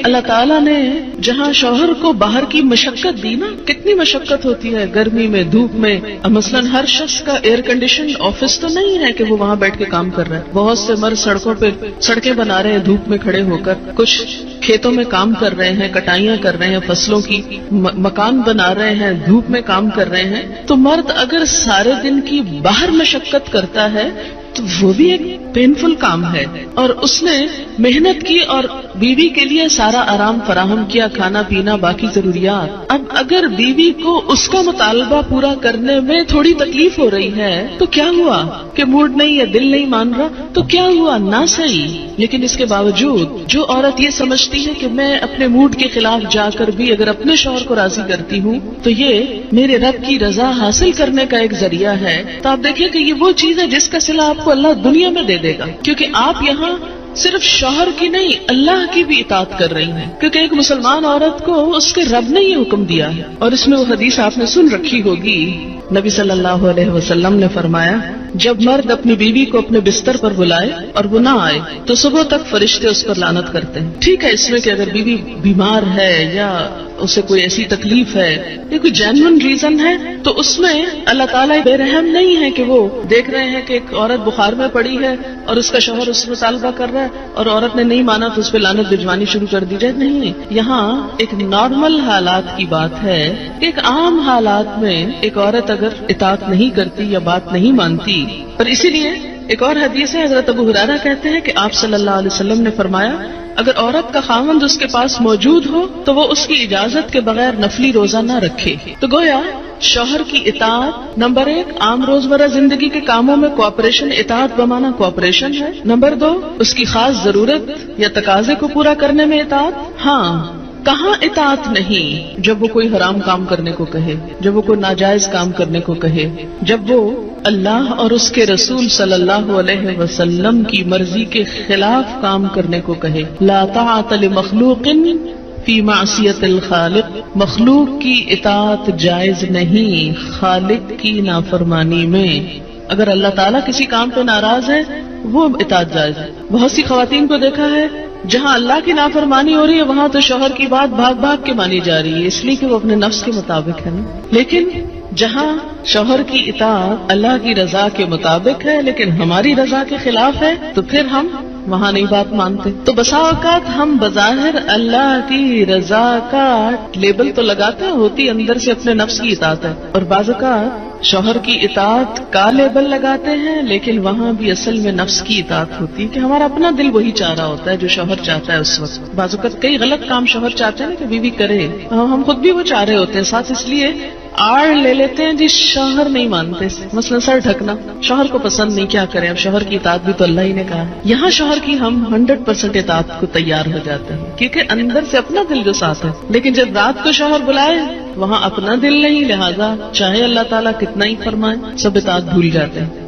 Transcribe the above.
اللہ تعالیٰ نے جہاں شوہر کو باہر کی مشقت دی نا، کتنی مشقت ہوتی ہے گرمی میں، دھوپ میں. مثلاً ہر شخص کا ایئر کنڈیشن آفس تو نہیں ہے کہ وہ وہاں بیٹھ کے کام کر رہا ہے. بہت سے مرد سڑکوں پہ سڑکیں بنا رہے ہیں دھوپ میں کھڑے ہو کر، کچھ کھیتوں میں کام کر رہے ہیں، کٹائیاں کر رہے ہیں فصلوں کی، مکان بنا رہے ہیں، دھوپ میں کام کر رہے ہیں. تو مرد اگر سارے دن کی باہر مشقت کرتا ہے تو وہ بھی ایک پینفل کام ہے، اور اس نے محنت کی اور بیوی کے لیے سارا آرام فراہم کیا، کھانا پینا باقی ضروریات. اب اگر بیوی کو اس کا مطالبہ پورا کرنے میں تھوڑی تکلیف ہو رہی ہے تو کیا ہوا کہ موڈ نہیں ہے، دل نہیں مان رہا، تو کیا ہوا؟ نہ صحیح. لیکن اس کے باوجود جو عورت یہ سمجھتی ہے کہ میں اپنے موڈ کے خلاف جا کر بھی اگر اپنے شوہر کو راضی کرتی ہوں تو یہ میرے رب کی رضا حاصل کرنے کا ایک ذریعہ ہے، تو آپ دیکھیں کہ یہ وہ چیز ہے جس کا صلہ آپ کو اللہ دنیا میں دے دے گا، کیونکہ آپ یہاں صرف شوہر کی نہیں اللہ کی بھی اطاعت کر رہی ہیں. کیونکہ ایک مسلمان عورت کو اس کے رب نے یہ حکم دیا ہے. اور اس میں وہ حدیث آپ نے سن رکھی ہوگی، نبی صلی اللہ علیہ وسلم نے فرمایا جب مرد اپنی بیوی کو اپنے بستر پر بلائے اور وہ نہ آئے تو صبح تک فرشتے اس پر لعنت کرتے ہیں. ٹھیک ہے اس میں کہ اگر بیوی بیمار ہے یا اسے کوئی ایسی تکلیف ہے یا کوئی جینوئن ریزن ہے تو اس میں اللہ تعالیٰ بے رحم نہیں ہے کہ وہ دیکھ رہے ہیں کہ ایک عورت بخار میں پڑی ہے اور اس کا شوہر اس سے مطالبہ کر رہا ہے اور عورت نے نہیں مانا تو اس پہ لعنت بھجوانی شروع کر دی جائے. نہیں، یہاں ایک نارمل حالات کی بات ہے. ایک عام حالات میں ایک عورت اگر اطاعت نہیں کرتی یا بات نہیں مانتی، اور اسی لیے ایک اور حدیث ہے، حضرت ابو ہریرہ کہتے ہیں کہ آپ صلی اللہ علیہ وسلم نے فرمایا اگر عورت کا خاوند اس کے پاس موجود ہو تو وہ اس کی اجازت کے بغیر نفلی روزہ نہ رکھے. تو گویا شوہر کی اطاعت نمبر 1 عام روزمرہ زندگی کے کاموں میں کوآپریشن، اطاعت بمانا کوآپریشن ہے. نمبر 2 اس کی خاص ضرورت یا تقاضے کو پورا کرنے میں اطاعت. ہاں، کہاں اطاعت نہیں؟ جب وہ کوئی حرام کام کرنے کو کہے، جب وہ کوئی ناجائز کام کرنے کو کہے، جب وہ اللہ اور اس کے رسول صلی اللہ علیہ وسلم کی مرضی کے خلاف کام کرنے کو کہے. لا طاعت لمخلوق فی معصیت الخالق. مخلوق کی اطاعت جائز نہیں خالق کی نافرمانی میں. اگر اللہ تعالیٰ کسی کام پہ ناراض ہے وہ اطاعت جائز ہے. بہت سی خواتین کو دیکھا ہے جہاں اللہ کی نافرمانی ہو رہی ہے وہاں تو شوہر کی بات بھاگ بھاگ کے مانی جا رہی ہے، اس لیے کہ وہ اپنے نفس کے مطابق ہے نا. لیکن جہاں شوہر کی اطاعت اللہ کی رضا کے مطابق ہے لیکن ہماری رضا کے خلاف ہے تو پھر ہم وہاں نہیں بات مانتے. تو بسا اوقات ہم بظاہر اللہ کی رضا کا لیبل تو لگاتے ہیں، ہوتی اندر سے اپنے نفس کی اطاعت ہے، اور بعض اوقات شوہر کی اطاعت کا لیبل لگاتے ہیں لیکن وہاں بھی اصل میں نفس کی اطاعت ہوتی ہے کہ ہمارا اپنا دل وہی چاہ رہا ہوتا ہے جو شوہر چاہتا ہے اس وقت. بعض اوقات کئی غلط کام شوہر چاہتے ہیں کہ بیوی کرے، ہم خود بھی وہ چاہ رہے ہوتے ہیں ساتھ، اس لیے آڑ لے لیتے ہیں جی شوہر نہیں مانتے. مثلا سر ڈھکنا شوہر کو پسند نہیں، کیا کریں، اب شوہر کی اطاعت بھی تو اللہ ہی نے کہا ہے. یہاں شوہر کی ہم 100% اطاعت کو تیار ہو جاتے ہیں کیونکہ اندر سے اپنا دل جو ساتھ ہے. لیکن جب رات کو شوہر بلائے وہاں اپنا دل نہیں، لہذا چاہے اللہ تعالیٰ کتنا ہی فرمائے سب اطاعت بھول جاتے ہیں.